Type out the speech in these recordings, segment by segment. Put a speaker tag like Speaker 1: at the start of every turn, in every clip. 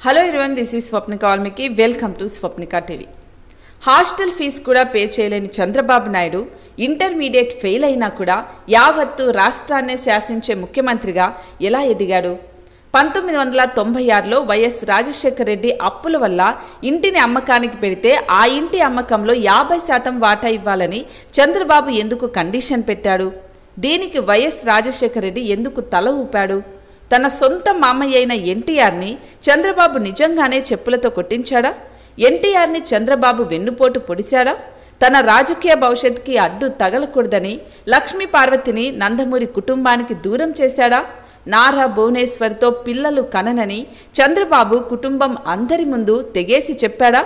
Speaker 1: Hello everyone, this is Swapnika Valmiki. Welcome to Swapnika TV. Hostel fees కూడా pay చేయలేని Chandrababu Naidu intermediate fail అయినా కూడా యావత్తు రాష్ట్రాన్నే శాసించే ముఖ్యమంత్రిగా ఎలా ఎదిగాడు? 1996లో వైఎస్ రాజశేఖర రెడ్డి అప్పుల వల్ల ఇంటిని అమ్మకానికి పెడితే ఆ ఇంటి అమ్మకంలో 50% వాటా ఇవ్వాలని చంద్రబాబు ఎందుకు కండిషన్ పెట్టాడు? దీనికి వైఎస్ రాజశేఖర రెడ్డి ఎందుకు తల ఊపాడు? తన సొంత మామయ్య అయిన ఎన్టీఆర్ని చంద్రబాబు నిజంగానే చెప్పులతో కొట్టించాడా? ఎన్టీఆర్ని చంద్రబాబు వెన్నుపోటు పొడిశాడా? తన రాజకీయ భవిష్యత్తుకి అడ్డు తగలకూడదని లక్ష్మీ పార్వతిని నందమూరి కుటుంబానికి దూరం చేశాడా? నారా భువనేశ్వర్తో పిల్లలు కననని చంద్రబాబు కుటుంబం అందరి ముందు తెగేసి చెప్పాడా?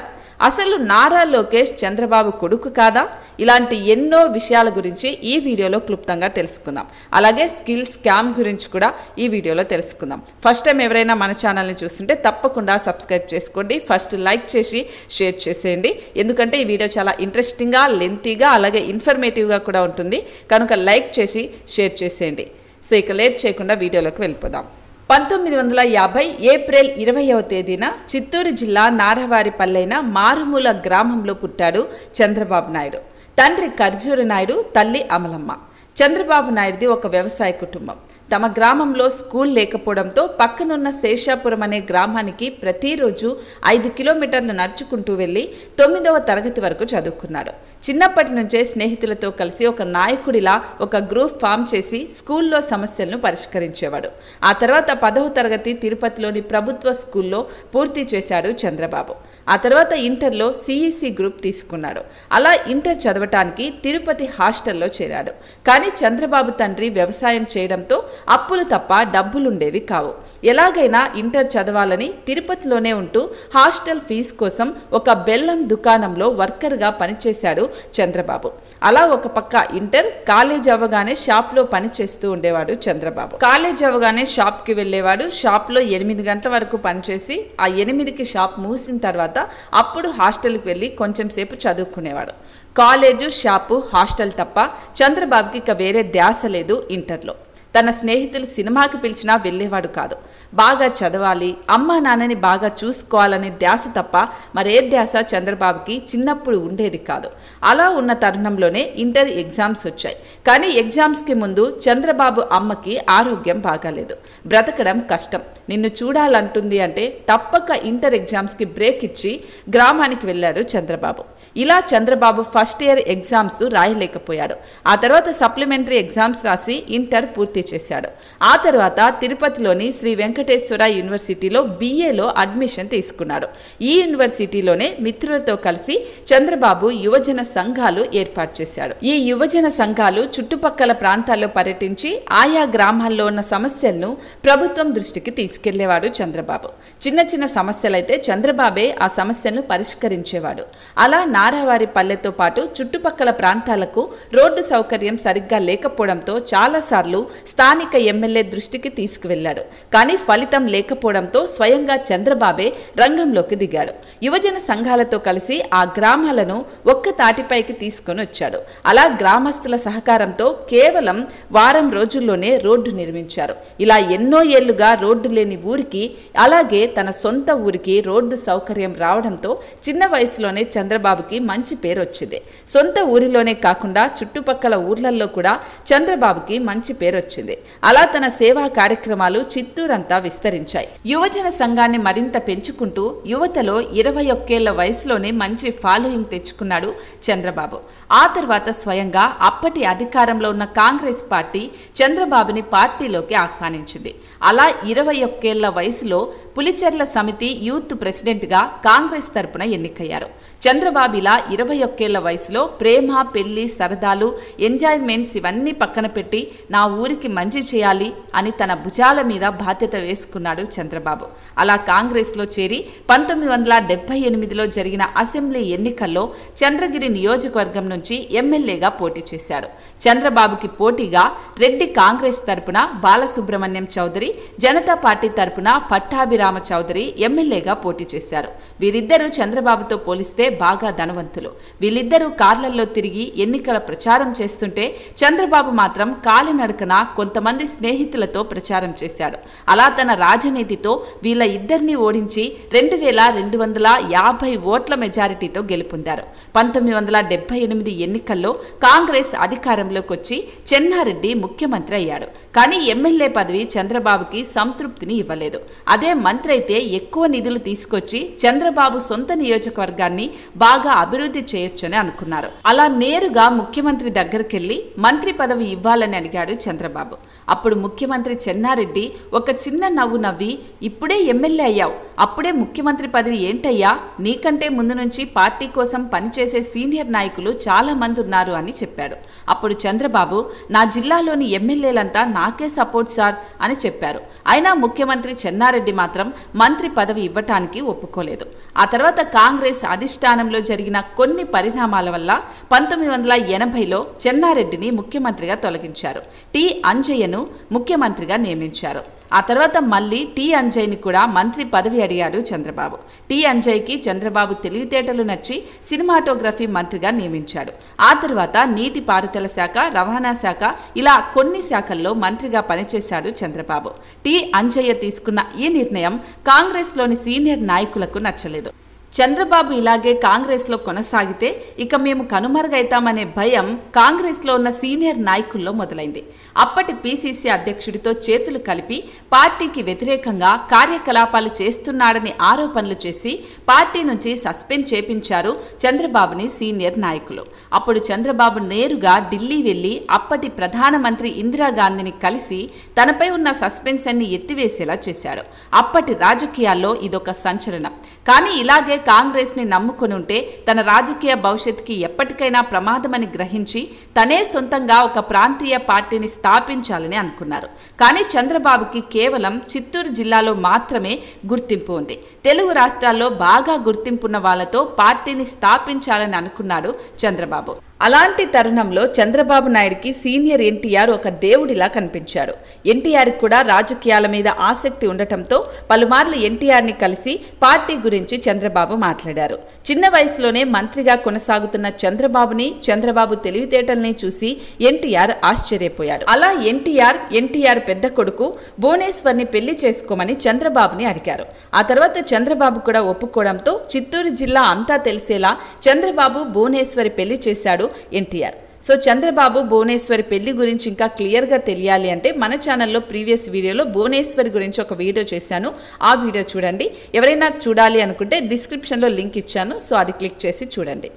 Speaker 1: అసలు నారా లోకేష్ చంద్రబాబు కొడుకు కాదా? ఇలాంటి ఎన్నో విషయాల గురించి ఈ వీడియోలో క్లుప్తంగా తెలుసుకుందాం. అలాగే స్కిల్ స్కామ్ గురించి కూడా ఈ వీడియోలో తెలుసుకుందాం. ఫస్ట్ టైం ఎవరైనా మన ఛానల్ని చూస్తుంటే తప్పకుండా సబ్స్క్రైబ్ చేసుకోండి. ఫస్ట్ లైక్ చేసి షేర్ చేసేయండి. ఎందుకంటే ఈ వీడియో చాలా ఇంట్రెస్టింగ్గా, లెంతీగా, అలాగే ఇన్ఫర్మేటివ్గా కూడా ఉంటుంది. కనుక లైక్ చేసి షేర్ చేసేయండి. సో ఇక లేట్ చేయకుండా వీడియోలోకి వెళ్ళిపోదాం. 1950 ఏప్రిల్ 20వ తేదీన చిత్తూరు జిల్లా నారవారిపల్లెన మారుమూల గ్రామంలో పుట్టాడు చంద్రబాబు నాయుడు. తండ్రి ఖర్జూర నాయుడు, తల్లి అమలమ్మ. చంద్రబాబు నాయుడుది ఒక వ్యవసాయ కుటుంబం. తమ గ్రామంలో స్కూల్ లేకపోవడంతో పక్కనున్న శేషాపురం అనే గ్రామానికి ప్రతిరోజు 5 కిలోమీటర్లు నడుచుకుంటూ వెళ్ళి 9వ తరగతి వరకు చదువుకున్నాడు. చిన్నప్పటి నుంచే స్నేహితులతో కలిసి ఒక నాయకుడిలా ఒక గ్రూప్ ఫామ్ చేసి స్కూల్లో సమస్యలను పరిష్కరించేవాడు. ఆ తర్వాత 10వ తరగతి తిరుపతిలోని ప్రభుత్వ స్కూల్లో పూర్తి చేశాడు చంద్రబాబు. ఆ తర్వాత ఇంటర్లో సిఈసి గ్రూప్ తీసుకున్నాడు. అలా ఇంటర్ చదవటానికి తిరుపతి హాస్టల్లో చేరాడు. కానీ చంద్రబాబు తండ్రి వ్యవసాయం చేయడంతో అప్పులు తప్ప డబ్బులుండేవి కావు. ఎలాగైనా ఇంటర్ చదవాలని తిరుపతిలోనే ఉంటూ హాస్టల్ ఫీజు కోసం ఒక బెల్లం దుకాణంలో వర్కర్గా పనిచేశాడు చంద్రబాబు. అలా ఒక పక్క ఇంటర్, కాలేజ్ అవ్వగానే షాప్లో పనిచేస్తూ ఉండేవాడు చంద్రబాబు. కాలేజ్ అవ్వగానే షాప్కి వెళ్ళేవాడు. షాప్లో 8 గంటల వరకు పనిచేసి ఆ 8కి షాప్ మూసిన తర్వాత అప్పుడు హాస్టల్కి వెళ్ళి కొంచెం సేపు చదువుకునేవాడు. కాలేజు, షాపు, హాస్టల్ తప్ప చంద్రబాబుకి ఇక వేరే ధ్యాస లేదు. ఇంటర్లో తన స్నేహితులు సినిమాకి పిలిచినా వెళ్ళేవాడు కాదు. బాగా చదవాలి, అమ్మా నాన్నని బాగా చూసుకోవాలనే ధ్యాస తప్ప మరే ధ్యాస చంద్రబాబుకి చిన్నప్పుడు ఉండేది కాదు. అలా ఉన్న తరుణంలోనే ఇంటర్ ఎగ్జామ్స్ వచ్చాయి. కానీ ఎగ్జామ్స్కి ముందు చంద్రబాబు అమ్మకి ఆరోగ్యం బాగాలేదు. బ్రతకడం కష్టం, నిన్ను చూడాలంటుంది అంటే తప్పక ఇంటర్ ఎగ్జామ్స్కి బ్రేక్ ఇచ్చి గ్రామానికి వెళ్ళాడు చంద్రబాబు. ఇలా చంద్రబాబు ఫస్ట్ ఇయర్ ఎగ్జామ్స్ రాయలేకపోయాడు. ఆ తర్వాత సప్లిమెంటరీ ఎగ్జామ్స్ రాసి ఇంటర్ పూర్తి చేశాడు. ఆ తర్వాత తిరుపతిలోని శ్రీ వెంకటేశ్వర యూనివర్సిటీలో BAలో అడ్మిషన్ తీసుకున్నాడు. ఈ యూనివర్సిటీలోనే మిత్రులతో కలిసి చంద్రబాబు యువజన సంఘాలు ఏర్పాటు చేశాడు. ఈ యువజన సంఘాలు చుట్టుపక్కల ప్రాంతాల్లో పర్యటించి ఆయా గ్రామాల్లో ఉన్న సమస్యలను ప్రభుత్వం దృష్టికి తీసుకెళ్లేవాడు చంద్రబాబు. చిన్న చిన్న సమస్యలైతే చంద్రబాబే ఆ సమస్యలను పరిష్కరించేవాడు. అలా నారావారి పల్లెతో పాటు చుట్టుపక్కల ప్రాంతాలకు రోడ్డు సౌకర్యం సరిగ్గా లేకపోవడంతో చాలాసార్లు స్థానిక ఎమ్మెల్యే దృష్టికి తీసుకువెళ్లాడు. కానీ ఫలితం లేకపోవడంతో స్వయంగా చంద్రబాబే రంగంలోకి దిగాడు. యువజన సంఘాలతో కలిసి ఆ గ్రామాలను ఒక్క తాటిపైకి తీసుకొని వచ్చాడు. అలా గ్రామస్తుల సహకారంతో కేవలం వారం రోజుల్లోనే రోడ్డు నిర్మించారు. ఇలా ఎన్నో ఏళ్లుగా రోడ్డు లేని ఊరికి, అలాగే తన సొంత ఊరికి రోడ్డు సౌకర్యం రావడంతో చిన్న వయసులోనే చంద్రబాబుకి మంచి పేరు వచ్చింది. సొంత ఊరిలోనే కాకుండా చుట్టుపక్కల ఊర్లలో కూడా చంద్రబాబుకి మంచి పేరు వచ్చింది. అలా తన సేవా కార్యక్రమాలు చిత్తూరంతా విస్తరించాయి. యువజన సంఘాన్ని మరింత పెంచుకుంటూ యువతలో 21 ఏళ్ల వయసులోనే మంచి ఫాలోయింగ్ తెచ్చుకున్నాడు చంద్రబాబు. ఆ తర్వాత స్వయంగా అప్పటి అధికారంలో ఉన్న కాంగ్రెస్ పార్టీ చంద్రబాబుని పార్టీలోకి ఆహ్వానించింది. అలా 21 ఏళ్ల వయసులో పులిచెర్ల సమితి యూత్ ప్రెసిడెంట్గా కాంగ్రెస్ తరపున ఎన్నికయ్యారు. చంద్రబాబు ఇలా 21 ఏళ్ల వయసులో ప్రేమ, పెళ్లి, సరదాలు, ఎంజాయ్మెంట్స్ ఇవన్నీ పక్కన పెట్టి నా ఊరికి మంచి చేయాలి అని తన భుజాల మీద బాధ్యత వేసుకున్నాడు చంద్రబాబు. అలా కాంగ్రెస్లో చేరి 1978లో జరిగిన అసెంబ్లీ ఎన్నికల్లో చంద్రగిరి నియోజకవర్గం నుంచి ఎమ్మెల్యేగా పోటీ చేశాడు. చంద్రబాబుకి పోటీగా రెడ్డి కాంగ్రెస్ తరపున బాలసుబ్రహ్మణ్యం చౌదరి, జనతా పార్టీ తరపున పట్టాభిరామ చౌదరి ఎమ్మెల్యేగా పోటీ చేశారు. వీరిద్దరూ చంద్రబాబుతో పోలిస్తే బాగా ధనవంతులు. వీళ్ళిద్దరూ కార్లలో తిరిగి ఎన్నికల ప్రచారం చేస్తుంటే చంద్రబాబు మాత్రం కాలినడకన కొంతమంది స్నేహితులతో ప్రచారం చేశాడు. అలా తన రాజనీతితో వీళ్ళ ఇద్దరిని ఓడించి 2250 ఓట్ల మెజారిటీతో గెలుపొందారు. 1978 ఎన్నికల్లో కాంగ్రెస్ అధికారంలోకి వచ్చి చెన్నారెడ్డి ముఖ్యమంత్రి అయ్యాడు. కానీ ఎమ్మెల్యే పదవి చంద్రబాబుకి సంతృప్తిని ఇవ్వలేదు. అదే మంత్రి అయితే ఎక్కువ నిధులు తీసుకొచ్చి చంద్రబాబు సొంత నియోజకవర్గాన్ని బాగా అభివృద్ధి చేయొచ్చని అనుకున్నారు. అలా నేరుగా ముఖ్యమంత్రి దగ్గరికెళ్లి మంత్రి పదవి ఇవ్వాలని అడిగాడు చంద్రబాబు. అప్పుడు ముఖ్యమంత్రి చెన్నారెడ్డి ఒక చిన్న నవ్వు నవ్వి, ఇప్పుడే ఎమ్మెల్యే అయ్యావు, అప్పుడే ముఖ్యమంత్రి పదవి ఏంటయ్యా, నీకంటే ముందు నుంచి పార్టీ కోసం పనిచేసే సీనియర్ నాయకులు చాలా మంది ఉన్నారు అని చెప్పాడు. అప్పుడు చంద్రబాబు, నా జిల్లాలోని ఎమ్మెల్యేలంతా నాకే సపోర్ట్ సార్ అని చెప్పారు. అయినా ముఖ్యమంత్రి చెన్నారెడ్డి మాత్రం మంత్రి పదవి ఇవ్వటానికి ఒప్పుకోలేదు. ఆ తర్వాత కాంగ్రెస్ అధిష్టానంలో జరిగిన కొన్ని పరిణామాల వల్ల 1980లో చెన్నారెడ్డిని ముఖ్యమంత్రిగా తొలగించారు. టి అంజయ్యను ముఖ్యమంత్రిగా నియమించారు. ఆ తర్వాత మళ్ళీ టి అంజయ్యని కూడా మంత్రి పదవి అడిగాడు చంద్రబాబు. టి అంజయ్యకి చంద్రబాబు తెలివితేటలు నచ్చి సినిమాటోగ్రఫీ మంత్రిగా నియమించాడు. ఆ తర్వాత నీటిపారుదల శాఖ, రవాణా శాఖ, ఇలా కొన్ని శాఖల్లో మంత్రిగా పనిచేశాడు చంద్రబాబు. టి అంజయ్య తీసుకున్న ఈ నిర్ణయం కాంగ్రెస్లోని సీనియర్ నాయకులకు నచ్చలేదు. చంద్రబాబు ఇలాగే కాంగ్రెస్లో కొనసాగితే ఇక మేము కనుమరుగైతామనే భయం కాంగ్రెస్లో ఉన్న సీనియర్ నాయకుల్లో మొదలైంది. అప్పటి పీసీసీ అధ్యక్షుడితో చేతులు కలిపి పార్టీకి వ్యతిరేకంగా కార్యకలాపాలు చేస్తున్నాడని ఆరోపణలు చేసి పార్టీ నుంచి సస్పెండ్ చేపించారు చంద్రబాబుని సీనియర్ నాయకులు. అప్పుడు చంద్రబాబు నేరుగా ఢిల్లీ వెళ్లి అప్పటి ప్రధానమంత్రి ఇందిరాగాంధీని కలిసి తనపై ఉన్న సస్పెన్షన్ని ఎత్తివేసేలా చేశాడు. అప్పటి రాజకీయాల్లో ఇదొక సంచలనం. కానీ ఇలాగే కాంగ్రెస్ ని నమ్ముకుని ఉంటే తన రాజకీయ భవిష్యత్తుకి ఎప్పటికైనా ప్రమాదమని గ్రహించి తనే సొంతంగా ఒక ప్రాంతీయ పార్టీని స్థాపించాలని అనుకున్నారు. కానీ చంద్రబాబుకి కేవలం చిత్తూరు జిల్లాలో మాత్రమే గుర్తింపు ఉంది. తెలుగు రాష్ట్రాల్లో బాగా గుర్తింపున్న వాళ్లతో పార్టీని స్థాపించాలని అనుకున్నాడు చంద్రబాబు. అలాంటి తరుణంలో చంద్రబాబు నాయుడికి సీనియర్ ఎన్టీఆర్ ఒక దేవుడిలా కనిపించాడు. ఎన్టీఆర్కి కూడా రాజకీయాల మీద ఆసక్తి ఉండటంతో పలుమార్లు ఎన్టీఆర్ని కలిసి పార్టీ గురించి చంద్రబాబు మాట్లాడారు. చిన్న వయసులోనే మంత్రిగా కొనసాగుతున్న చంద్రబాబుని, చంద్రబాబు తెలివితేటల్ని చూసి ఎన్టీఆర్ ఆశ్చర్యపోయాడు. అలా ఎన్టీఆర్ పెద్ద కొడుకు భువనేశ్వర్ని పెళ్లి చేసుకోమని చంద్రబాబుని అడిగారు. ఆ తర్వాత చంద్రబాబు కూడా ఒప్పుకోవడంతో చిత్తూరు జిల్లా అంతా తెలిసేలా చంద్రబాబు భువనేశ్వరి పెళ్లి చేశాడు ఎన్టీఆర్. సో చంద్రబాబు భువనేశ్వరి పెళ్లి గురించి ఇంకా క్లియర్గా తెలియాలి అంటే మన ఛానల్లో ప్రీవియస్ వీడియోలో భువనేశ్వరి గురించి ఒక వీడియో చేశాను. ఆ వీడియో చూడండి. ఎవరైనా చూడాలి అనుకుంటే డిస్క్రిప్షన్లో లింక్ ఇచ్చాను, సో అది క్లిక్ చేసి చూడండి.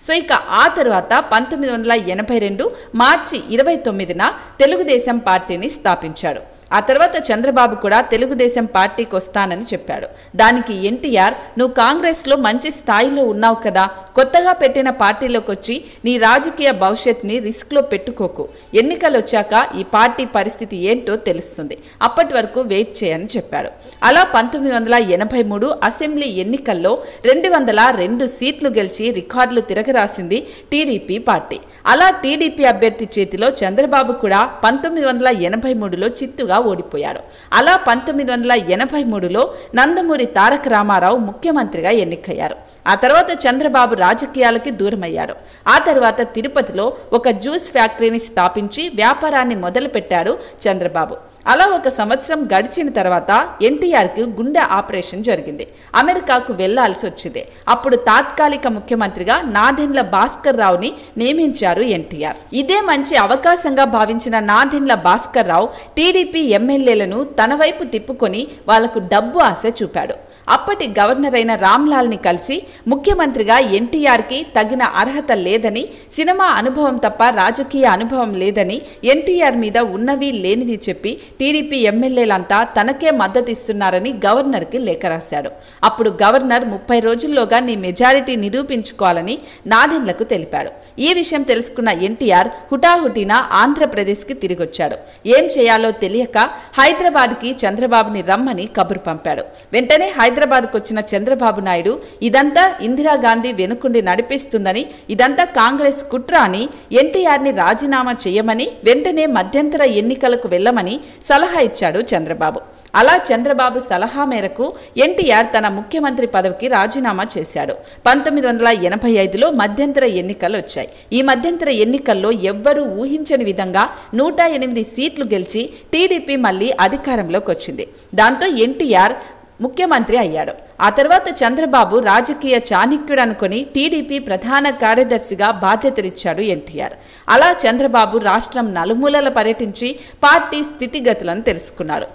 Speaker 1: సో ఇక ఆ తర్వాత 1982 మార్చి 29న తెలుగుదేశం పార్టీని స్థాపించాడు. ఆ తర్వాత చంద్రబాబు కూడా తెలుగుదేశం పార్టీకి వస్తానని చెప్పాడు. దానికి ఎన్టీఆర్, నువ్వు కాంగ్రెస్లో మంచి స్థాయిలో ఉన్నావు కదా, కొత్తగా పెట్టిన పార్టీలోకి వచ్చి నీ రాజకీయ భవిష్యత్ని రిస్క్లో పెట్టుకోకు, ఎన్నికలు వచ్చాక ఈ పార్టీ పరిస్థితి ఏంటో తెలుస్తుంది, అప్పటి వరకు వెయిట్ చేయని చెప్పాడు. అలా 1983 అసెంబ్లీ ఎన్నికల్లో 202 సీట్లు గెలిచి రికార్డులు తిరగరాసింది టీడీపీ పార్టీ. అలా టీడీపీ అభ్యర్థి చేతిలో చంద్రబాబు కూడా 1983లో చిత్తుగా ఓడిపోయాడు. అలా 1983లో నందమూరి తారక రామారావు ముఖ్యమంత్రిగా ఎన్నికయ్యారు. ఆ తర్వాత చంద్రబాబు రాజకీయాలకి దూరమయ్యాడు. ఆ తర్వాత తిరుపతిలో ఒక జ్యూస్ ఫ్యాక్టరీని స్థాపించి వ్యాపారాన్ని మొదలుపెట్టాడు చంద్రబాబు. అలా ఒక సంవత్సరం గడిచిన తర్వాత ఎన్టీఆర్కి గుండె ఆపరేషన్ జరిగింది. అమెరికాకు వెళ్లాల్సి వచ్చింది. అప్పుడు తాత్కాలిక ముఖ్యమంత్రిగా నాదెండ్ల భాస్కర్ రావుని నియమించారు ఎన్టీఆర్. ఇదే మంచి అవకాశంగా భావించిన నాదెండ్ల భాస్కర్ రావు టీడీపీ ఎమ్మెల్యేలను తన వైపు తిప్పుకొని వాళ్లకు డబ్బు ఆశ చూపాడు. అప్పటి గవర్నర్ అయిన రామ్లాల్ని కలిసి ముఖ్యమంత్రిగా ఎన్టీఆర్కి తగిన అర్హత లేదని, సినిమా అనుభవం తప్ప రాజకీయ అనుభవం లేదని, ఎన్టీఆర్ మీద ఉన్నవి లేనివి చెప్పి టీడీపీ ఎమ్మెల్యేలంతా తనకే మద్దతిస్తున్నారని గవర్నర్కి లేఖ రాశాడు. అప్పుడు గవర్నర్ 30 రోజుల్లోగా నీ మెజారిటీ నిరూపించుకోవాలని నాదెండ్లకు తెలిపాడు. ఈ విషయం తెలుసుకున్న ఎన్టీఆర్ హుటాహుటిన ఆంధ్రప్రదేశ్కి తిరిగొచ్చాడు. ఏం చేయాలో తెలియక హైదరాబాద్కి చంద్రబాబుని రమ్మని కబురు పంపాడు. వెంటనే హైదరాబాద్ హైదరాబాద్కు వచ్చిన చంద్రబాబు నాయుడు ఇదంతా ఇందిరాగాంధీ వెనుకుండి నడిపిస్తుందని, ఇదంతా కాంగ్రెస్ కుట్ర అని, ఎన్టీఆర్ని రాజీనామా చేయమని, వెంటనే మధ్యంతర ఎన్నికలకు వెళ్లమని సలహా ఇచ్చాడు చంద్రబాబు. అలా చంద్రబాబు సలహా మేరకు ఎన్టీఆర్ తన ముఖ్యమంత్రి పదవికి రాజీనామా చేశాడు. 1985లో మధ్యంతర ఎన్నికలు వచ్చాయి. ఈ మధ్యంతర ఎన్నికల్లో ఎవ్వరూ ఊహించని విధంగా 108 సీట్లు గెలిచి టీడీపీ మళ్లీ అధికారంలోకి వచ్చింది. దాంతో ఎన్టీఆర్ ముఖ్యమంత్రి అయ్యాడు. ఆ తర్వాత చంద్రబాబు రాజకీయ చాణక్యుడు అనుకుని టీడీపీ ప్రధాన కార్యదర్శిగా బాధ్యతలిచ్చాడు ఎన్టీఆర్. అలా చంద్రబాబు రాష్ట్రం నలుమూలల పర్యటించి పార్టీ స్థితిగతులను తెలుసుకున్నాడు.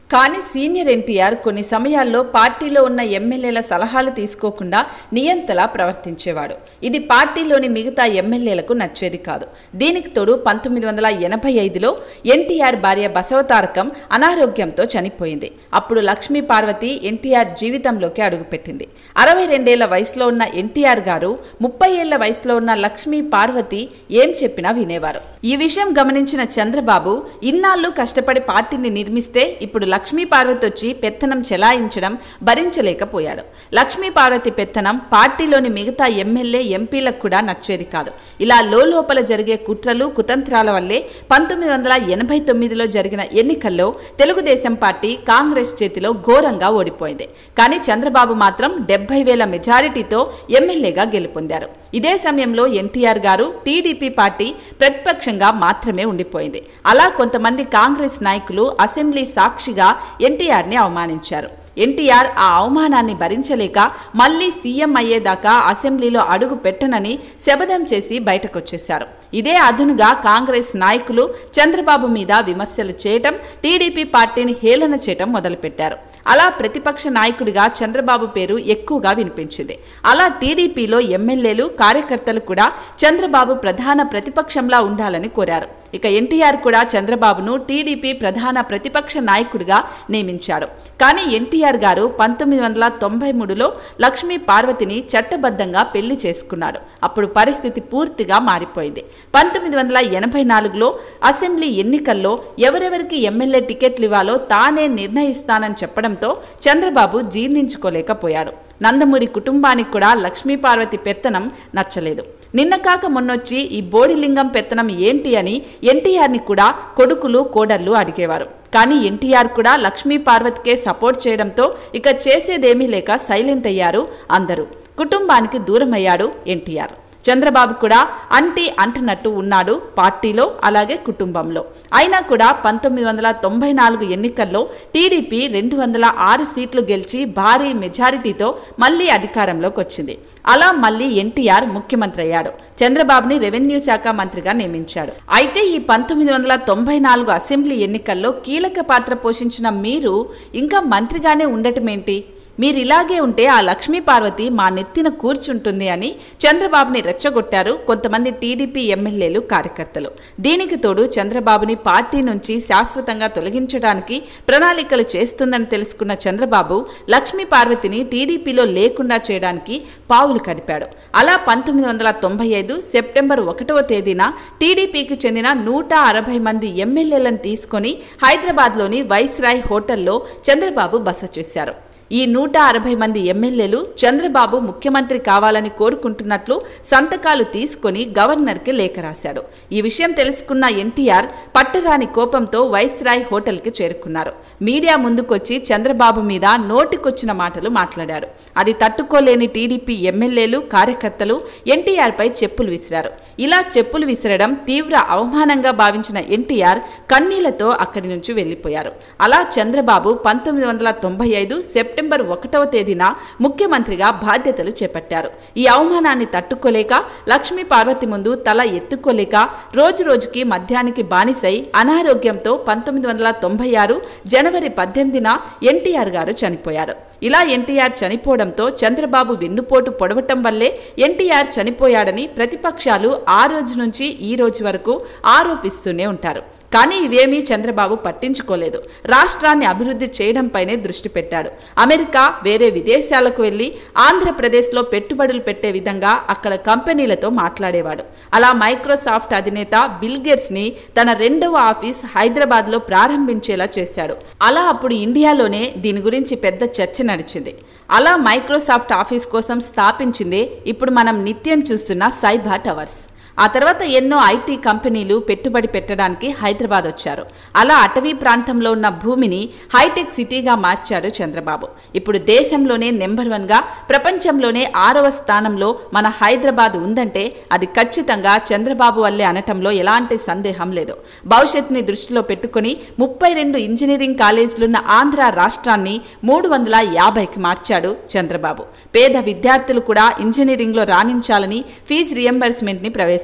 Speaker 1: కానీ సీనియర్ ఎన్టీఆర్ కొన్ని సమయాల్లో పార్టీలో ఉన్న ఎమ్మెల్యేల సలహాలు తీసుకోకుండా నియంతలా ప్రవర్తించేవాడు. ఇది పార్టీలోని మిగతా ఎమ్మెల్యేలకు నచ్చేది కాదు. దీనికి తోడు 1985లో ఎన్టీఆర్ భార్య బసవతారకం అనారోగ్యంతో చనిపోయింది. అప్పుడు లక్ష్మీ పార్వతి ఎన్టీఆర్ జీవితంలోకి అడుగుపెట్టింది. 62 ఏళ్ల వయసులో ఉన్న ఎన్టీఆర్ గారు 30 ఏళ్ల వయసులో ఉన్న లక్ష్మీ పార్వతి ఏం చెప్పినా వినేవారు. ఈ విషయం గమనించిన చంద్రబాబు ఇన్నాళ్లు కష్టపడి పార్టీని నిర్మిస్తే ఇప్పుడు లక్ష్మీ పార్వతి వచ్చి పెత్తనం చెలాయించడం భరించలేకపోయాడు. లక్ష్మీ పార్వతి పెత్తనం పార్టీలోని మిగతా ఎమ్మెల్యే ఎంపీలకు కూడా నచ్చేది కాదు. ఇలా లోపల జరిగే కుట్రలు కుతంత్రాల వల్లే 1989లో జరిగిన ఎన్నికల్లో తెలుగుదేశం పార్టీ కాంగ్రెస్ చేతిలో ఘోరంగా ఓడిపోయింది. కానీ చంద్రబాబు మాత్రం 70,000 మెజారిటీతో ఎమ్మెల్యేగా గెలుపొందారు. ఇదే సమయంలో ఎన్టీఆర్ గారు టీడీపీ పార్టీ ప్రతిపక్షంగా మాత్రమే ఉండిపోయింది. అలా కొంతమంది కాంగ్రెస్ నాయకులు అసెంబ్లీ సాక్షిగా ఎన్టీఆర్ని అవమానించారు. ఎన్టీఆర్ ఆ అవమానాన్ని భరించలేక మళ్లీ సీఎం అయ్యేదాకా అసెంబ్లీలో అడుగు పెట్టనని శపథం చేసి బయటకొచ్చేశారు. ఇదే అదునుగా కాంగ్రెస్ నాయకులు చంద్రబాబు మీద విమర్శలు చేయటం, టీడీపీ పార్టీని హేళన చేయటం మొదలుపెట్టారు. అలా ప్రతిపక్ష నాయకుడిగా చంద్రబాబు పేరు ఎక్కువగా వినిపించింది. అలా టీడీపీలో ఎమ్మెల్యేలు కార్యకర్తలు కూడా చంద్రబాబు ప్రధాన ప్రతిపక్షంలా ఉండాలని కోరారు. ఇక ఎన్టీఆర్ కూడా చంద్రబాబును టీడీపీ ప్రధాన ప్రతిపక్ష నాయకుడిగా నియమించాడు. కానీ ఎన్టీఆర్ గారు 1993లో లక్ష్మీ పార్వతిని చట్టబద్ధంగా పెళ్లి చేసుకున్నాడు. అప్పుడు పరిస్థితి పూర్తిగా మారిపోయింది. 1984లో అసెంబ్లీ ఎన్నికల్లో ఎవరెవరికి ఎమ్మెల్యే టికెట్లు ఇవ్వాలో తానే నిర్ణయిస్తానని చెప్పడంతో చంద్రబాబు జీర్ణించుకోలేకపోయాడు. నందమూరి కుటుంబానికి కూడా లక్ష్మీ పార్వతి పెత్తనం నచ్చలేదు. నిన్న కాక మొన్నొచ్చి ఈ బోడిలింగం పెత్తనం ఏంటి అని ఎన్టీఆర్ని కూడా కొడుకులు కోడళ్లు అడిగేవారు. కానీ ఎన్టీఆర్ కూడా లక్ష్మీ పార్వతికే సపోర్ట్ చేయడంతో ఇక చేసేదేమీ లేక సైలెంట్ అయ్యారు అందరూ. కుటుంబానికి దూరమయ్యాడు ఎన్టీఆర్. చంద్రబాబు కూడా అంటున్నట్టు ఉన్నాడు పార్టీలో, అలాగే కుటుంబంలో. అయినా కూడా 1994 ఎన్నికల్లో టీడీపీ 206 సీట్లు గెలిచి భారీ మెజారిటీతో మళ్లీ అధికారంలోకి వచ్చింది. అలా మళ్లీ ఎన్టీఆర్ ముఖ్యమంత్రి అయ్యాడు. చంద్రబాబుని రెవెన్యూ శాఖ మంత్రిగా నియమించాడు. అయితే ఈ 1994 అసెంబ్లీ ఎన్నికల్లో కీలక పాత్ర పోషించిన మీరు ఇంకా మంత్రిగానే ఉండటమేంటి? మీరిలాగే ఉంటే ఆ లక్ష్మీ పార్వతి మా నెత్తిన కూర్చుంటుంది అని చంద్రబాబుని రెచ్చగొట్టారు కొంతమంది టీడీపీ ఎమ్మెల్యేలు, కార్యకర్తలు. దీనికి తోడు చంద్రబాబుని పార్టీ నుంచి శాశ్వతంగా తొలగించడానికి ప్రణాళికలు చేస్తుందని తెలుసుకున్న చంద్రబాబు లక్ష్మీ పార్వతిని టీడీపీలో లేకుండా చేయడానికి పావులు కదిపాడు. అలా 1995 సెప్టెంబర్ 1వ తేదీన టీడీపీకి చెందిన 160 మంది ఎమ్మెల్యేలను తీసుకొని హైదరాబాద్లోని వైస్రాయ్ హోటల్లో చంద్రబాబు బస చేశారు. ఈ 160 మంది ఎమ్మెల్యేలు చంద్రబాబు ముఖ్యమంత్రి కావాలని కోరుకుంటున్నట్లు సంతకాలు తీసుకుని గవర్నర్కి లేఖ రాశాడు. ఈ విషయం తెలుసుకున్న ఎన్టీఆర్ పట్టరాని కోపంతో వైస్రాయ్ హోటల్కి చేరుకున్నారు. మీడియా ముందుకొచ్చి చంద్రబాబు మీద నోటికొచ్చిన మాటలు మాట్లాడారు. అది తట్టుకోలేని టీడీపీ ఎమ్మెల్యేలు, కార్యకర్తలు ఎన్టీఆర్పై చెప్పులు విసిరారు. ఇలా చెప్పులు విసిరడం తీవ్ర అవమానంగా భావించిన ఎన్టీఆర్ కన్నీళ్లతో అక్కడి నుంచి వెళ్లిపోయారు. అలా చంద్రబాబు 1995 సెప్టెంబర్ 1వ తేదీన ముఖ్యమంత్రిగా బాధ్యతలు చేపట్టారు. ఈ అవమానాన్ని తట్టుకోలేక లక్ష్మీ పార్వతి ముందు తల ఎత్తుకోలేక రోజురోజుకి మద్యానికి బానిసై అనారోగ్యంతో 1996 జనవరి 18న ఎన్టీఆర్ గారు చనిపోయారు. ఇలా ఎన్టీఆర్ చనిపోవడంతో చంద్రబాబు వెన్నుపోటు పొడవటం వల్లే ఎన్టీఆర్ చనిపోయాడని ప్రతిపక్షాలు ఆ రోజు నుంచి ఈ రోజు వరకు ఆరోపిస్తూనే ఉంటారు. కానీ ఇవేమీ చంద్రబాబు పట్టించుకోలేదు. రాష్ట్రాన్ని అభివృద్ధి చేయడంపైనే దృష్టి పెట్టాడు. అమెరికా, వేరే విదేశాలకు వెళ్లి ఆంధ్రప్రదేశ్లో పెట్టుబడులు పెట్టే విధంగా అక్కడ కంపెనీలతో మాట్లాడేవాడు. అలా మైక్రోసాఫ్ట్ అధినేత బిల్ గేట్స్ని తన 2వ ఆఫీస్ హైదరాబాద్లో ప్రారంభించేలా చేశాడు. అలా అప్పుడు ఇండియాలోనే దీని గురించి పెద్ద చర్చ నడిచింది. అలా మైక్రోసాఫ్ట్ ఆఫీస్ కోసం స్థాపించిందే ఇప్పుడు మనం నిత్యం చూస్తున్న సైబా టవర్స్. ఆ తర్వాత ఎన్నో ఐటీ కంపెనీలు పెట్టుబడి పెట్టడానికి హైదరాబాద్ వచ్చారు. అలా అటవీ ప్రాంతంలో ఉన్న భూమిని హైటెక్ సిటీగా మార్చాడు చంద్రబాబు. ఇప్పుడు దేశంలోనే నెంబర్ 1గా, ప్రపంచంలోనే 6వ స్థానంలో మన హైదరాబాద్ ఉందంటే అది ఖచ్చితంగా చంద్రబాబు వల్లే అనటంలో ఎలాంటి సందేహం లేదు. భవిష్యత్తుని దృష్టిలో పెట్టుకుని 32 ఇంజనీరింగ్ కాలేజీలున్న ఆంధ్ర రాష్ట్రాన్ని 350కి మార్చాడు చంద్రబాబు. పేద విద్యార్థులు కూడా ఇంజనీరింగ్లో రాణించాలని ఫీజు రియంబర్స్మెంట్ని ప్రవేశపెట్టారు.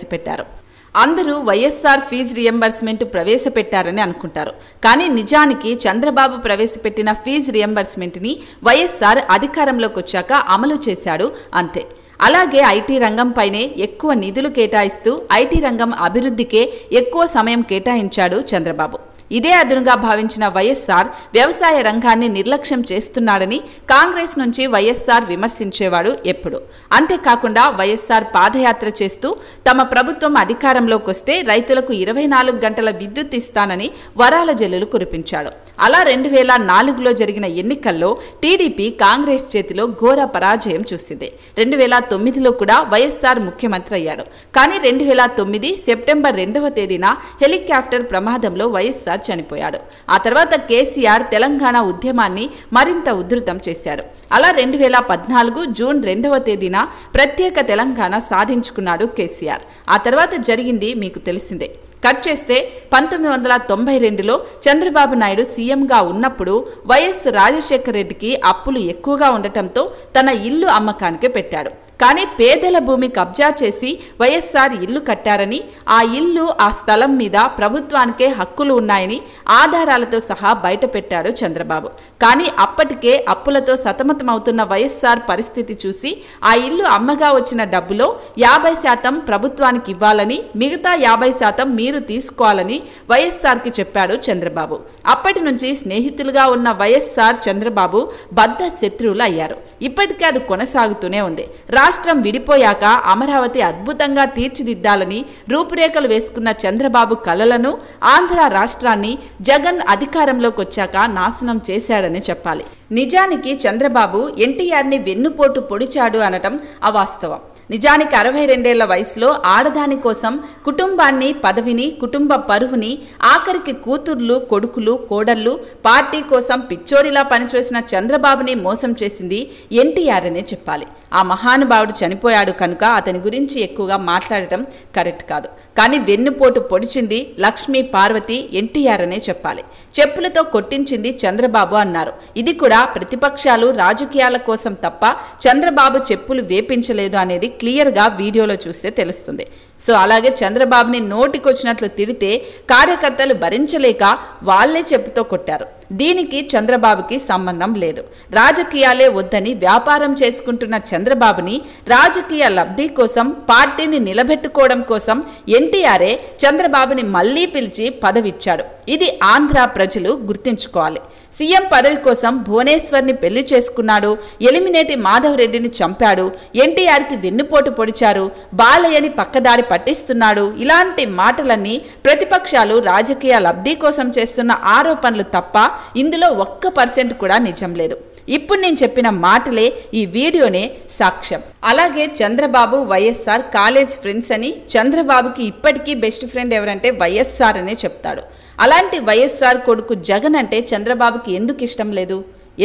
Speaker 1: అందరూ వైఎస్ఆర్ ఫీజు రియంబర్స్మెంట్ ప్రవేశపెట్టారని అనుకుంటారు. కానీ నిజానికి చంద్రబాబు ప్రవేశపెట్టిన ఫీజు రియంబర్స్మెంట్ని వైఎస్ఆర్ అధికారంలోకి వచ్చాక అమలు చేశాడు అంతే. అలాగే ఐటీ రంగంపైనే ఎక్కువ నిధులు కేటాయిస్తూ ఐటీ రంగం అభివృద్ధికే ఎక్కువ సమయం కేటాయించాడు చంద్రబాబు. ఇదే అదునుగా భావించిన వైఎస్ఆర్ వ్యవసాయ రంగాన్ని నిర్లక్ష్యం చేస్తున్నాడని కాంగ్రెస్ నుంచి వైఎస్ఆర్ విమర్శించేవాడు ఎప్పుడు. అంతేకాకుండా వైఎస్ఆర్ పాదయాత్ర చేస్తూ తమ ప్రభుత్వం అధికారంలోకి వస్తే రైతులకు 24 గంటల విద్యుత్ ఇస్తానని వరాల జల్లులు కురిపించాడు. అలా 2004లో జరిగిన ఎన్నికల్లో టీడీపీ కాంగ్రెస్ చేతిలో ఘోర పరాజయం చూసింది. 2009లో కూడా వైఎస్ఆర్ ముఖ్యమంత్రి అయ్యాడు. కానీ 2009 సెప్టెంబర్ 2వ తేదీన హెలికాప్టర్ ప్రమాదంలో వైఎస్ఆర్ చనిపోయాడు. ఆ తర్వాత కేసీఆర్ తెలంగాణ ఉద్యమాన్ని మరింత ఉధృతం చేశాడు. అలా 2014 జూన్ 2వ తేదీన ప్రత్యేక తెలంగాణ సాధించుకున్నాడు కేసీఆర్. ఆ తర్వాత జరిగింది మీకు తెలిసిందే. కట్ చేస్తే 1992లో చంద్రబాబు నాయుడు సీఎంగా ఉన్నప్పుడు వైఎస్ రాజశేఖర రెడ్డికి అప్పులు ఎక్కువగా ఉండటంతో తన ఇల్లు అమ్మకానికి పెట్టాడు. కానీ పేదల భూమి కబ్జా చేసి వైఎస్ఆర్ ఇల్లు కట్టారని, ఆ ఇల్లు ఆ స్థలం మీద ప్రభుత్వానికే హక్కులు ఉన్నాయని ఆధారాలతో సహా బయటపెట్టాడు చంద్రబాబు. కానీ అప్పటికే అప్పులతో సతమతమవుతున్న వైఎస్ఆర్ పరిస్థితి చూసి ఆ ఇల్లు అమ్మగా వచ్చిన డబ్బులో 50% ప్రభుత్వానికి ఇవ్వాలని, మిగతా 50% మీరు తీసుకోవాలని వైఎస్ఆర్కి చెప్పాడు చంద్రబాబు. అప్పటి నుంచి స్నేహితులుగా ఉన్న వైఎస్ఆర్ చంద్రబాబు బద్ధ శత్రువులు అయ్యారు. ఇప్పటికే అది కొనసాగుతూనే ఉంది. రాష్ట్రం విడిపోయాక అమరావతి అద్భుతంగా తీర్చిదిద్దాలని రూపురేఖలు వేసుకున్న చంద్రబాబు కలలను ఆంధ్ర రాష్ట్రాన్ని జగన్ అధికారంలోకి వచ్చాక నాశనం చేశాడని చెప్పాలి. నిజానికి చంద్రబాబు ఎన్టీఆర్ని వెన్నుపోటు పొడిచాడు అనటం అవాస్తవం. నిజానికి 62 వయసులో ఆడదాని కోసం కుటుంబాన్ని, పదవిని, కుటుంబ పరువుని, ఆఖరికి కూతుర్లు, కొడుకులు, కోడళ్ళు, పార్టీ కోసం పిచ్చోడిలా పనిచేసిన చంద్రబాబుని మోసం చేసింది ఎన్టీఆర్ అనే చెప్పాలి. ఆ మహానుభావుడు చనిపోయాడు కనుక అతని గురించి ఎక్కువగా మాట్లాడటం కరెక్ట్ కాదు. కానీ వెన్నుపోటు పొడిచింది లక్ష్మీ పార్వతి ఎన్టీఆర్ అనే చెప్పాలి. చెప్పులతో కొట్టించింది చంద్రబాబు అన్నారు. ఇది కూడా ప్రతిపక్షాలు రాజకీయాల కోసం తప్ప చంద్రబాబు చెప్పులు వేపించలేదు అనేది క్లియర్గా వీడియోలో చూస్తే తెలుస్తుంది. సో అలాగే చంద్రబాబుని నోటికొచ్చినట్లు తిడితే కార్యకర్తలు భరించలేక వాళ్లే చెప్పుతో కొట్టారు. దీనికి చంద్రబాబుకి సంబంధం లేదు. రాజకీయాలే వద్దని వ్యాపారం చేసుకుంటున్న చంద్రబాబుని రాజకీయ లబ్ధి కోసం, పార్టీని నిలబెట్టుకోవడం కోసం ఎన్టీఆర్ఏ చంద్రబాబుని మళ్లీ పిలిచి పదవిచ్చాడు. ఇది ఆంధ్ర ప్రజలు గుర్తించుకోవాలి. సీఎం పదవి కోసం భువనేశ్వర్ని పెళ్లి చేసుకున్నాడు, ఎలిమినేటి మాధవ్ రెడ్డిని చంపాడు, ఎన్టీఆర్కి వెన్నుపోటు పొడిచారు, బాలయ్యని పక్కదారి పట్టిస్తున్నాడు. ఇలాంటి మాటలన్నీ ప్రతిపక్షాలు రాజకీయ లబ్ధి కోసం చేస్తున్న ఆరోపణలు తప్ప ఇందులో 1% కూడా నిజం లేదు. ఇప్పుడు నేను చెప్పిన మాటలే ఈ వీడియోనే సాక్ష్యం. అలాగే చంద్రబాబు వైఎస్ఆర్ కాలేజ్ ఫ్రెండ్స్ అని, చంద్రబాబుకి ఇప్పటికీ బెస్ట్ ఫ్రెండ్ ఎవరంటే వైఎస్ఆర్ అనే చెప్తాడు. అలాంటి వైఎస్ఆర్ కొడుకు జగన్ అంటే చంద్రబాబుకి ఎందుకు ఇష్టం లేదు?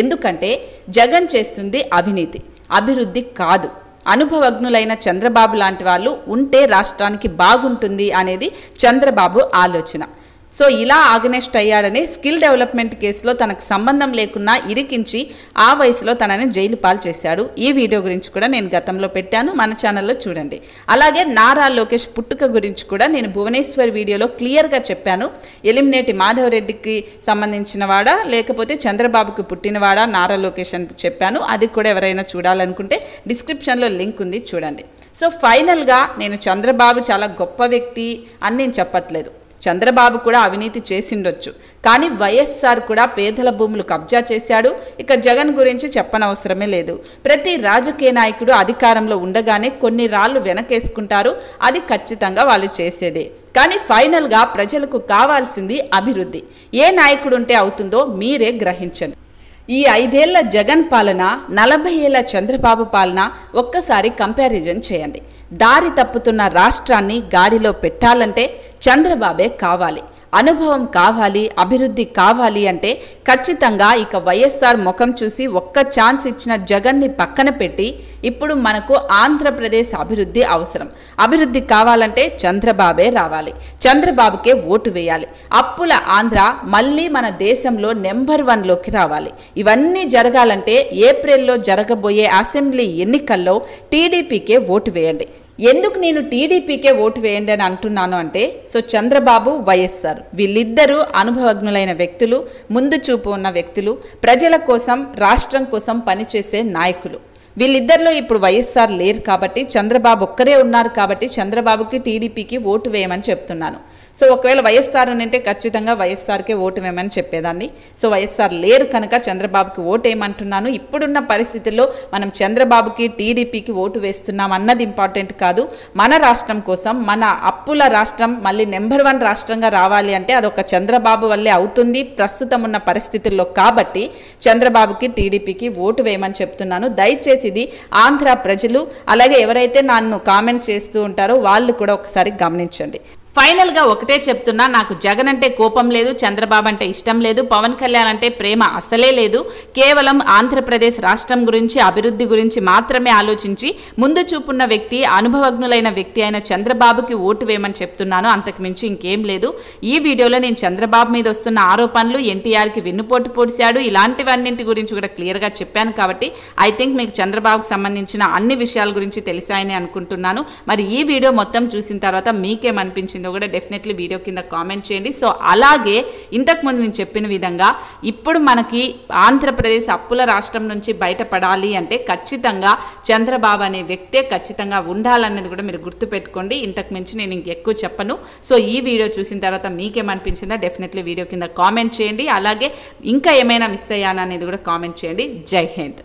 Speaker 1: ఎందుకంటే జగన్ చేస్తుంది అవినీతి, అభివృద్ధి కాదు. అనుభవజ్ఞులైన చంద్రబాబు లాంటి వాళ్ళు ఉంటే రాష్ట్రానికి బాగుంటుంది అనేది చంద్రబాబు ఆలోచన. సో ఇలా ఆర్గనైజ్డ్ అయ్యాడని స్కిల్ డెవలప్మెంట్ కేసులో తనకు సంబంధం లేకున్నా ఇరికించి ఆ వయసులో తనని జైలు పాలు చేశాడు. ఈ వీడియో గురించి కూడా నేను గతంలో పెట్టాను, మన ఛానల్లో చూడండి. అలాగే నారా లోకేష్ పుట్టుక గురించి కూడా నేను భువనేశ్వర్ వీడియోలో క్లియర్గా చెప్పాను. ఎలిమినేటి మాధవ్ రెడ్డికి సంబంధించిన వాడా లేకపోతే చంద్రబాబుకి పుట్టినవాడా నారా లోకేష్ అని చెప్పాను. అది కూడా ఎవరైనా చూడాలనుకుంటే డిస్క్రిప్షన్లో లింక్ ఉంది, చూడండి. సో ఫైనల్గా నేను చంద్రబాబు చాలా గొప్ప వ్యక్తి అని నేను చెప్పట్లేదు. చంద్రబాబు కూడా అవినీతి చేసిండొచ్చు, కానీ వైఎస్ఆర్ కూడా పేదల భూములు కబ్జా చేశాడు. ఇక జగన్ గురించి చెప్పనవసరమే లేదు. ప్రతి రాజకీయ నాయకుడు అధికారంలో ఉండగానే కొన్ని రాళ్ళు వెనకేసుకుంటారు, అది ఖచ్చితంగా వాళ్ళు చేసేదే. కానీ ఫైనల్గా ప్రజలకు కావాల్సింది అభివృద్ధి. ఏ నాయకుడు ఉంటే అవుతుందో మీరే గ్రహించండి. ఈ 5 ఏళ్ల జగన్ పాలన 40 ఏళ్ల చంద్రబాబు పాలన ఒక్కసారి కంపారిజన్ చేయండి. దారి తప్పుతున్న రాష్ట్రాన్ని గాడిలో పెట్టాలంటే చంద్రబాబే కావాలి. అనుభవం కావాలి, అభివృద్ధి కావాలి అంటే ఖచ్చితంగా ఇక వైఎస్ఆర్ ముఖం చూసి ఒక్క ఛాన్స్ ఇచ్చిన జగన్ని పక్కన పెట్టి ఇప్పుడు మనకు ఆంధ్రప్రదేశ్ అభివృద్ధి అవసరం. అభివృద్ధి కావాలంటే చంద్రబాబే రావాలి. చంద్రబాబుకే ఓటు వేయాలి. అప్పుల ఆంధ్ర మళ్ళీ మన దేశంలో నెంబర్ 1లోకి రావాలి. ఇవన్నీ జరగాలంటే ఏప్రిల్లో జరగబోయే అసెంబ్లీ ఎన్నికల్లో టీడీపీకే ఓటు వేయండి. ఎందుకు నేను టీడీపీకే ఓటు వేయండి అని అంటున్నాను అంటే, చంద్రబాబు, వైఎస్ఆర్ వీళ్ళిద్దరూ అనుభవజ్ఞులైన వ్యక్తులు, ముందు చూపు ఉన్న వ్యక్తులు, ప్రజల కోసం, రాష్ట్రం కోసం పనిచేసే నాయకులు. వీళ్ళిద్దరిలో ఇప్పుడు వైఎస్ఆర్ లేరు కాబట్టి చంద్రబాబు ఒక్కరే ఉన్నారు కాబట్టి చంద్రబాబుకి, టీడీపీకి ఓటు వేయమని చెప్తున్నాను. ఒకవేళ వైఎస్ఆర్ ఉంటే ఖచ్చితంగా వైఎస్ఆర్కే ఓటు వేయమని చెప్పేదాన్ని. వైఎస్ఆర్ లేరు కనుక చంద్రబాబుకి ఓటు వేయమంటున్నాను. ఇప్పుడున్న పరిస్థితుల్లో మనం చంద్రబాబుకి, టీడీపీకి ఓటు వేస్తున్నాం అన్నది ఇంపార్టెంట్ కాదు. మన రాష్ట్రం కోసం, మన అప్పుల రాష్ట్రం మళ్ళీ నెంబర్ 1 రాష్ట్రంగా రావాలి అంటే అదొక చంద్రబాబు వల్లే అవుతుంది ప్రస్తుతం ఉన్న పరిస్థితుల్లో. కాబట్టి చంద్రబాబుకి, టీడీపీకి ఓటు వేయమని చెప్తున్నాను. దయచేసి ఇది ఆంధ్ర ప్రజలు, అలాగే ఎవరైతే నన్ను కామెంట్స్ చేస్తూ ఉంటారో వాళ్ళు కూడా ఒకసారి గమనించండి. ఫైనల్గా ఒకటే చెప్తున్నా, నాకు జగన్ అంటే కోపం లేదు, చంద్రబాబు అంటే ఇష్టం లేదు, పవన్ కళ్యాణ్ అంటే ప్రేమ అసలే లేదు. కేవలం ఆంధ్రప్రదేశ్ రాష్ట్రం గురించి, అభివృద్ధి గురించి మాత్రమే ఆలోచించి ముందు చూపున్న వ్యక్తి, అనుభవజ్ఞులైన వ్యక్తి అయిన చంద్రబాబుకి ఓటు వేయమని చెప్తున్నాను. అంతకుమించి ఇంకేం లేదు. ఈ వీడియోలో నేను చంద్రబాబు మీద వస్తున్న ఆరోపణలు, ఎన్టీఆర్కి వెన్నుపోటు పొడిచాడు, ఇలాంటివన్నింటి గురించి కూడా క్లియర్గా చెప్పాను. కాబట్టి ఐ థింక్ మీకు చంద్రబాబుకు సంబంధించిన అన్ని విషయాల గురించి తెలిసాయని అనుకుంటున్నాను. మరి ఈ వీడియో మొత్తం చూసిన తర్వాత మీకేమనిపించింది కూడా డెఫినెట్లీ వీడియో కింద కామెంట్ చేయండి. అలాగే ఇంతకుముందు నేను చెప్పిన విధంగా ఇప్పుడు మనకి ఆంధ్రప్రదేశ్ అప్పుల రాష్ట్రం నుంచి బయటపడాలి అంటే ఖచ్చితంగా చంద్రబాబు అనే వ్యక్తే ఖచ్చితంగా ఉండాలన్నది కూడా మీరు గుర్తుపెట్టుకోండి. ఇంతకు మించి నేను ఇంకెక్కువ చెప్పను. ఈ వీడియో చూసిన తర్వాత మీకేమనిపించిందో డెఫినెట్లీ వీడియో కింద కామెంట్ చేయండి. అలాగే ఇంకా ఏమైనా మిస్ అయ్యానా అనేది కూడా కామెంట్ చేయండి. జై హింద్.